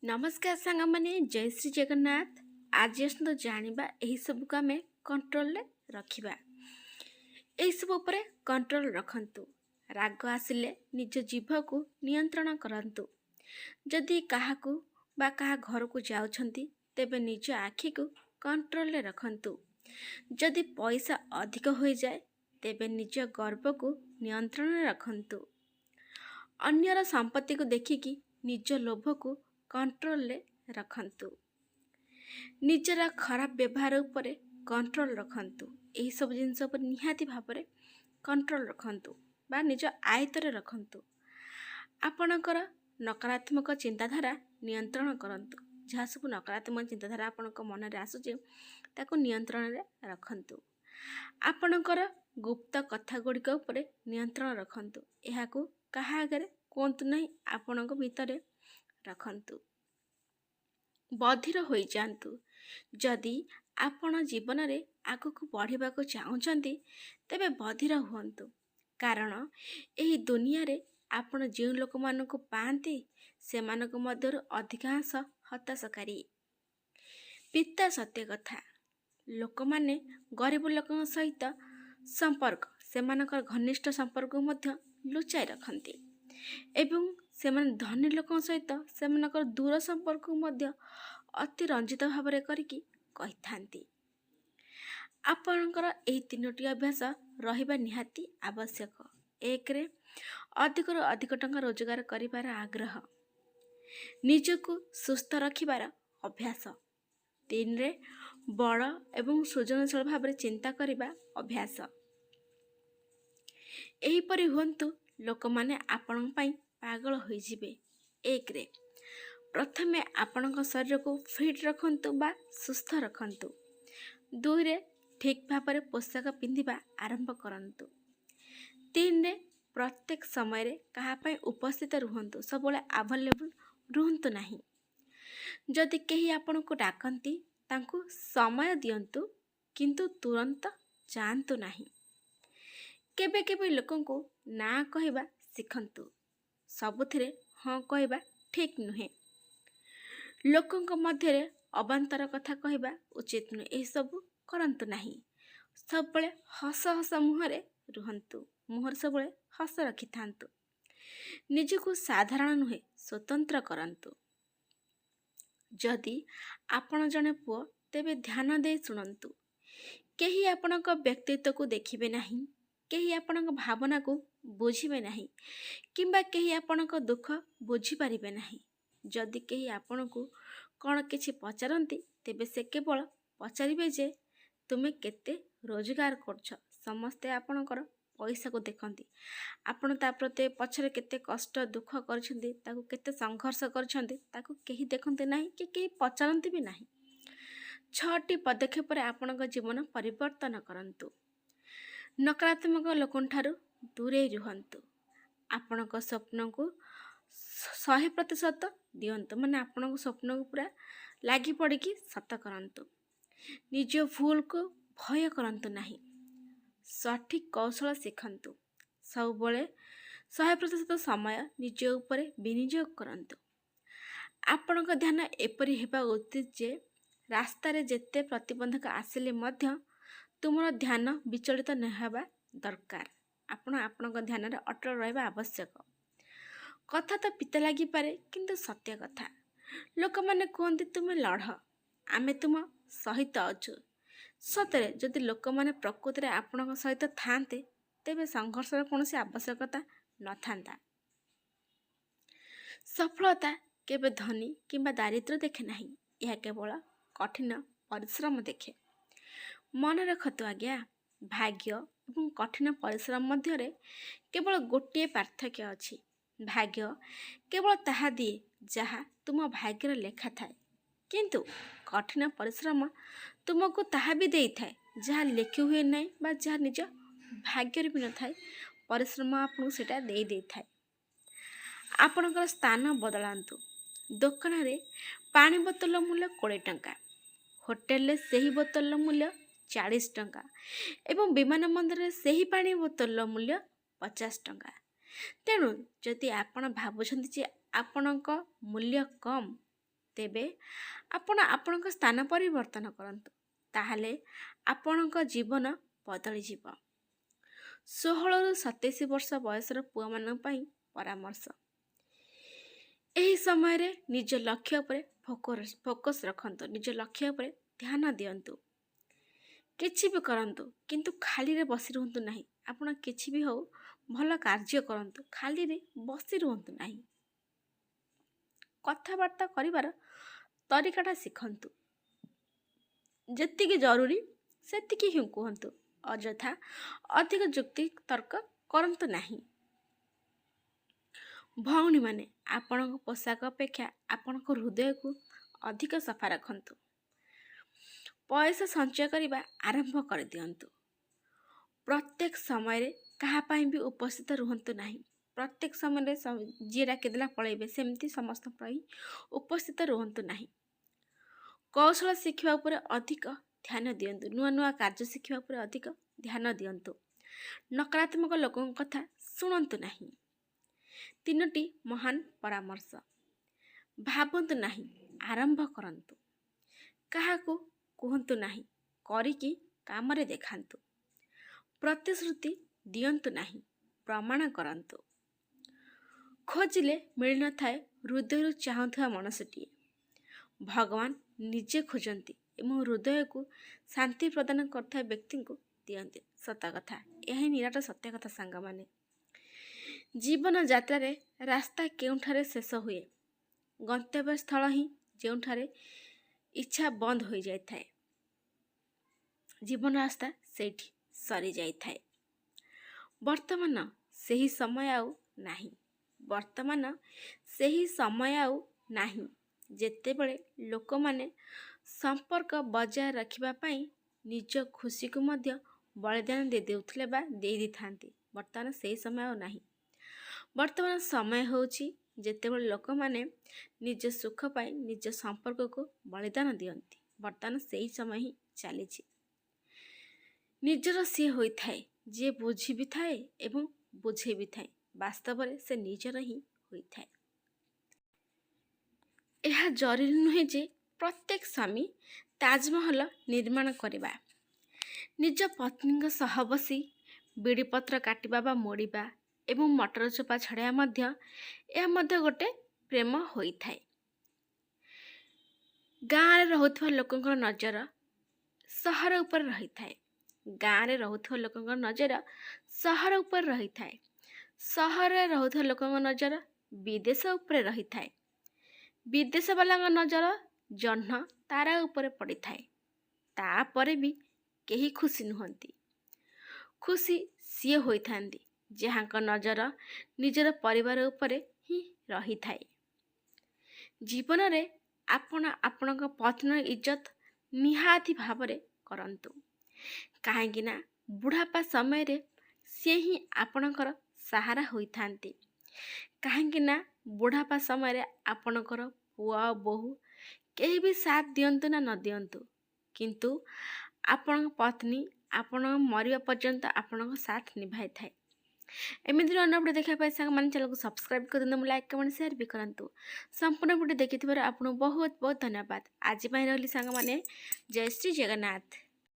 नमस्कार सांग मैंने जय श्री जगन्नाथ। आज आसतु जानिबा एही सब को आमे कंट्रोल रे रखिबा। एही सब ऊपर कंट्रोल रखंतु। राग आसिले निज जीभ को नियंत्रण करंतु। जदि काहाकू बा काहा घर को जाउछंती तेबे निज आखि को कंट्रोल रे रखंतु। जदि पैसा अधिक होई जाए तेबे निज गर्व को नियंत्रण रे रखंतु। अन्यर संपत्ति को देखिकी निज लोभ को कंट्रोल रे रखंतु। निजरा खराब व्यवहार उपरे कंट्रोल रखंतु। एही सब जिनस पर निहाती भाबरे कंट्रोल रखंतु बा निज आयत्ତରେ रखंतु। आपणकर नकारात्मक चिंताधारा नियंत्रण करंतु। जहाँ सब नकारात्मक चिंताधारा आपणक मन रे आसुचे ताको नियंत्रण रे रखंतु। आपणकर गुप्त कथा गुड़िक उपरे नियंत्रण रखंतु। एहाकू काहा आगरे कोंतु नहीं, आपणक भितरे रखंतु। बधिर होई जांतु। जदि आपण जीवन रे आगको बढ़िबा को चाहुचंती तेबे बधिर हुअन्तु। कारण एही दुनिया रे आपण जे लोक मानको पांती सेमानक मध्यरु अधिकांश हताशकारी। पिता सत्य कथा लोक माने गरीब लोकन सहित संपर्क सेमानकर घनिष्ठ संपर्क मध्य लुचाई रखंती एवं सेमान धनी लोक सहित सेमानकर दूर संपर्क मध्य अति रंजित भाव करिकी कहि थांती। आपणकर एही तीनोटी अभ्यास रहिबा निहाती आवश्यक। एक रे अधिक रु अधिक टंका रोजगार करिबार आग्रह, निजको सुस्थ रखिबार अभ्यास। तीन रे बड़ एवं सृजनशील भाव चिंता करिबा अभ्यास। एहीपरि हुअन्तु लोक माने आपण पई पागल होई जिवे। एक रे प्रथमे आपणक शरीर को फिट रखंतु बा सुस्थ रखंतु। दुई रे ठीक भाव पोशाक पिंधिबा आरंभ करंतु। तीन रे प्रत्येक समय रे कहा पई उपस्थित रुहंतु, सबले अवेलेबल रुहंतु नहीं। जदि केही आपणको डाकंती तांकु समय दियंतु किंतु तुरंत जानतु नहीं। केबे केबे लोकन को ना कहबा सिखंतु। सबुथिरे हाँ कहबा ठीक नुहे। लोकंक मध्यरे अबांतर कथा कहबा उचित नुहे। एही सब करंतु नहीं। सबले हस हस मुहरे रुहंतु। मुहर सबले हस रखि थांतु। निजको साधारण नुहे स्वतंत्र करंतु। जदि आपण जने पुओ तेबे ध्यान दे सुनंतु। केही आपणक व्यक्तित्व को देखिबे नहीं, केही आपणक भावना को बुझिबे नहीं किंबा केही आपणक दुख बुझी पारिबे नहीं। जदि केही आपणको कौन किछि पचारंती तेबे से केवल पचारिबे जे तुमे केते रोजगार करछ। समस्ते आपणकर पैसा को देखंती, आपण ता प्रते पछरे केते कष्ट दुख करछंती, ताको केते संघर्ष करछंती ताको केही देखंती नाही कि केही पचारंती भी नाही। 6टी पदक्षेप रे आपणक जीवन परिवर्तन करंतु। नकारात्मक लोकन ठारू दूरे रुहंतु। आपणक स्वप्न को 100% दियंतु, माने आपणक स्वप्न को पूरा लागी पड़िकी सत करंतु। निज भूल को भय करंतु नहीं। सठिक कौशल शिखंतु। सबले 100% समय निज उपरे विनियोग करंतु। आपणक ध्यान एपरि हेबा उचित जे रास्ता रे जेते प्रतिबंधक आसिले मध्य तुमर ध्यान विचलित न हेबा दरकार। आपणक ध्यान रे अटल रहबा आवश्यक। कथा तो पिता लगी पारे किंतु सत्य कथा। लोक माने कहते तुम लढ़, आमे तुम सहित अछु। सतरे जदि लोक माने प्रकृति आपण सहित थांते तेबे संघर्ष कौन आवश्यकता न थांता। सफलता केबे धनी किंबा दारिद्र देखे नहीं, यह केवल कठिन परिश्रम देखे। मन रखतु आज्ञा, भाग्य एवं कठिन परिश्रम मध्य केवल गोटे पार्थक्य अछि। भाग्य केवल ताहा दिए जहाँ तुम भाग्यर लेखा थाए, किंतु कठिन परिश्रम तुमको ताहा भी देई थाए जहाँ लेखि हुए नहीं बा जहाँ निज भाग्यर भी न थाए। परिश्रम आपको सेटा देई देई थाए। आपणकर स्थान बदलांतु। दुकान रे पानी बोतल मूल्य 20 टंका, होटेल रे सही बोतल मूल्य 40 टंका एवं विमान बंदर रे सही पानी बोतल मूल्य 50 टंका। तेणु जदि आपण भाबुछंती जे आपणक मूल्य कम ତେବେ ଆପଣ ଆପଣଙ୍କ ସ୍ଥାନ ପରିବର୍ତ୍ତନ କରନ୍ତୁ, ତାହେଲେ ଆପଣଙ୍କ ଜୀବନ ବଦଳିଯିବ। 16ରୁ 27 ବର୍ଷ ବୟସର ପୁଅମାନଙ୍କ ପାଇଁ ପରାମର୍ଶ। ଏହି ସମୟରେ ନିଜ ଲକ୍ଷ୍ୟ ଉପରେ ଫୋକସ୍ ରଖନ୍ତୁ, ନିଜ ଲକ୍ଷ୍ୟ ଉପରେ ଧ୍ୟାନ ଦିଅନ୍ତୁ। କିଛି ବି କରନ୍ତୁ, କିନ୍ତୁ ଖାଲିରେ ବସି ରୁହନ୍ତୁ ନାହିଁ। ଆପଣ କିଛି ବି ହଉ ଭଲ କାର୍ଯ୍ୟ କରନ୍ତୁ, ଖାଲିରେ ବସି ରୁହନ୍ତୁ ନାହିଁ। କଥାବାର୍ତ୍ତା କରିବାର ତରିକାଟା ଶିଖନ୍ତୁ। ଯେତିକି ଜରୁରୀ ସେତିକି ହିଁ କୁହନ୍ତୁ, ଅଯଥା ଅଧିକ ଯୁକ୍ତି ତର୍କ କରନ୍ତୁ ନାହିଁ। ଭଉଣୀମାନେ, ଆପଣଙ୍କ ପୋଷାକ ଅପେକ୍ଷା ଆପଣଙ୍କ ହୃଦୟକୁ ଅଧିକ ସଫା ରଖନ୍ତୁ। ପଇସା ସଞ୍ଚୟ କରିବା ଆରମ୍ଭ କରିଦିଅନ୍ତୁ। ପ୍ରତ୍ୟେକ ସମୟରେ କାହା ପାଇଁ ବି ଉପସ୍ଥିତ ରୁହନ୍ତୁ ନାହିଁ। ପ୍ରତ୍ୟେକ ସମୟରେ ଯିଏ ଡାକିଦେଲା ପଳେଇବେ, ସେମିତି ସମସ୍ତଙ୍କ ପାଇଁ ଉପସ୍ଥିତ ରୁହନ୍ତୁ ନାହିଁ। କୌଶଳ ଶିଖିବା ଉପରେ ଅଧିକ ଧ୍ୟାନ ଦିଅନ୍ତୁ। ନୂଆ ନୂଆ କାର୍ଯ୍ୟ ଶିଖିବା ଉପରେ ଅଧିକ ଧ୍ୟାନ ଦିଅନ୍ତୁ। ନକାରାତ୍ମକ ଲୋକଙ୍କ କଥା ଶୁଣନ୍ତୁ ନାହିଁ। 3ଟି ମହାନ ପରାମର୍ଶ। ଭାବନ୍ତୁ ନାହିଁ, ଆରମ୍ଭ କରନ୍ତୁ। କାହାକୁ କୁହନ୍ତୁ ନାହିଁ, କରିକି କାମରେ ଦେଖାନ୍ତୁ। ପ୍ରତିଶ୍ରୁତି ଦିଅନ୍ତୁ ନାହିଁ, ପ୍ରମାଣ କରନ୍ତୁ। ଖୋଜିଲେ ମିଳିନଥାଏ ହୃଦୟରୁ ଚାହୁଁଥିବା ମଣିଷଟିଏ। ଭଗବାନ ନିଜେ ଖୋଜନ୍ତି ଏବଂ ହୃଦୟକୁ ଶାନ୍ତି ପ୍ରଦାନ କରୁଥିବା ବ୍ୟକ୍ତିଙ୍କୁ ଦିଅନ୍ତି। ସତ କଥା, ଏହା ହିଁ ନିରାଟ ସତ୍ୟ କଥା ସାଙ୍ଗମାନେ। ଜୀବନ ଯାତ୍ରାରେ ରାସ୍ତା କେଉଁଠାରେ ଶେଷ ହୁଏ? ଗନ୍ତବ୍ୟସ୍ଥଳ ହିଁ ଯେଉଁଠାରେ ଇଚ୍ଛା ବନ୍ଦ ହୋଇଯାଇଥାଏ। ଜୀବନ ରାସ୍ତା ସେଇଠି ସରିଯାଇଥାଏ। ବର୍ତ୍ତମାନ ସେହି ସମୟ ଆଉ ନାହିଁ। ବର୍ତ୍ତମାନ ସେହି ସମୟ ଆଉ ନାହିଁ ଯେତେବେଳେ ଲୋକମାନେ ସମ୍ପର୍କ ବଜାୟ ରଖିବା ପାଇଁ ନିଜ ଖୁସିକୁ ମଧ୍ୟ ବଳିଦାନ ଦେଉଥିଲେ ବା ଦେଇଥାନ୍ତି। ବର୍ତ୍ତମାନ ସେହି ସମୟ ଆଉ ନାହିଁ। ବର୍ତ୍ତମାନ ସମୟ ହେଉଛି ଯେତେବେଳେ ଲୋକମାନେ ନିଜ ସୁଖ ପାଇଁ ନିଜ ସମ୍ପର୍କକୁ ବଳିଦାନ ଦିଅନ୍ତି। ବର୍ତ୍ତମାନ ସେହି ସମୟ ହିଁ ଚାଲିଛି। ନିଜର ସିଏ ହୋଇଥାଏ ଯିଏ ବୁଝି ବି ଥାଏ ଏବଂ ବୁଝେଇ ବି ଥାଏ। ବାସ୍ତବରେ ସେ ନିଜର ହିଁ ହୋଇଥାଏ। ଏହା ଜରୁରୀ ନୁହେଁ ଯେ ପ୍ରତ୍ୟେକ ସ୍ୱାମୀ ତାଜମହଲ ନିର୍ମାଣ କରିବା। ନିଜ ପତ୍ନୀଙ୍କ ସହ ବସି ବିଡ଼ିପତ୍ର କାଟିବା ବା ମୋଡ଼ିବା ଏବଂ ମଟର ଚୋପା ଛଡ଼ାଇବା ମଧ୍ୟ ଏହା ମଧ୍ୟ ଗୋଟେ ପ୍ରେମ ହୋଇଥାଏ। ଗାଁରେ ରହୁଥିବା ଲୋକଙ୍କର ନଜର ସହର ଉପରେ ରହିଥାଏ। ଗାଁରେ ରହୁଥିବା ଲୋକଙ୍କ ନଜର ସହର ଉପରେ ରହିଥାଏ। ସହରରେ ରହୁଥିବା ଲୋକଙ୍କ ନଜର ବିଦେଶ ଉପରେ ରହିଥାଏ। ବିଦେଶ ବାଲାଙ୍କ ନଜର ଜହ୍ନ ତାରା ଉପରେ ପଡ଼ିଥାଏ। ତାପରେ ବି କେହି ଖୁସି ନୁହନ୍ତି। ଖୁସି ସିଏ ହୋଇଥାନ୍ତି ଯାହାଙ୍କ ନଜର ନିଜର ପରିବାର ଉପରେ ହିଁ ରହିଥାଏ। ଜୀବନରେ ଆପଣ ଆପଣଙ୍କ ପତ୍ନୀର ଇଜ୍ଜତ ନିହାତି ଭାବରେ କରନ୍ତୁ। କାହିଁକି ନା ବୁଢ଼ାପା ସମୟରେ ସିଏ ହିଁ ଆପଣଙ୍କର ସାହାରା ହୋଇଥାନ୍ତି। କାହିଁକି ନା ବୁଢ଼ାପା ସମୟରେ ଆପଣଙ୍କର ପୁଅ ବୋହୂ କେହି ବି ସାଥ ଦିଅନ୍ତୁ ନା ନ ଦିଅନ୍ତୁ, କିନ୍ତୁ ଆପଣଙ୍କ ପତ୍ନୀ ଆପଣଙ୍କ ମରିବା ପର୍ଯ୍ୟନ୍ତ ଆପଣଙ୍କ ସାଥ ନିଭାଇଥାଏ। ଏମିତି ଅନ୍ୟ ଭିଡ଼ିଓ ଦେଖିବା ପାଇଁ ସାଙ୍ଗମାନେ ଚ୍ୟାନେଲକୁ ସବସ୍କ୍ରାଇବ୍ କରିଦିଅନ୍ତୁ, ଲାଇକ୍ କମେଣ୍ଟ ସେୟାର ବି କରନ୍ତୁ। ସମ୍ପୂର୍ଣ୍ଣ ଭିଡ଼ିଓ ଦେଖିଥିବାରୁ ଆପଣଙ୍କୁ ବହୁତ ବହୁତ ଧନ୍ୟବାଦ। ଆଜି ପାଇଁ ରହିଲି ସାଙ୍ଗମାନେ, ଜୟ ଶ୍ରୀ ଜଗନ୍ନାଥ।